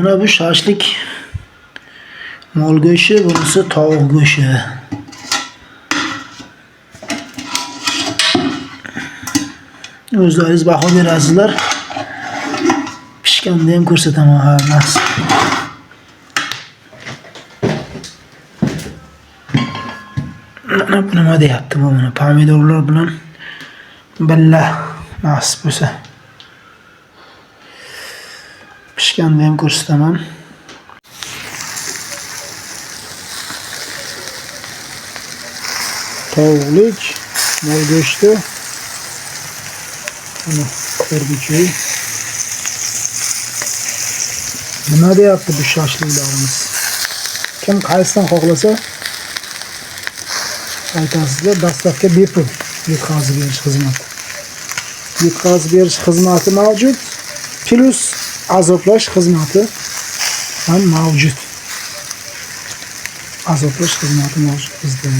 Mana bu shashlik mol go'shti, bunisi tovuq go'shti. O'zlaringiz baho berasizlar. Pishganda ham ko'rsataman hammasi. Mana bu nima deyapti bu? Mana pomidorlar bilan billa nasib bo'lsa. Pishganda ham ko'rsataman. Tovuqlik, mol go'shti. Mana ko'rguchi. Nima deyapti bu shashliklarimiz? Kim qaysidan xohlasa aytasizlar, dastlabki bepul yetkazib berish xizmati. Yetkazib berish xizmati mavjud, plus azoplash xizmati ham mavjud. Azoplash xizmati mavjud bizda.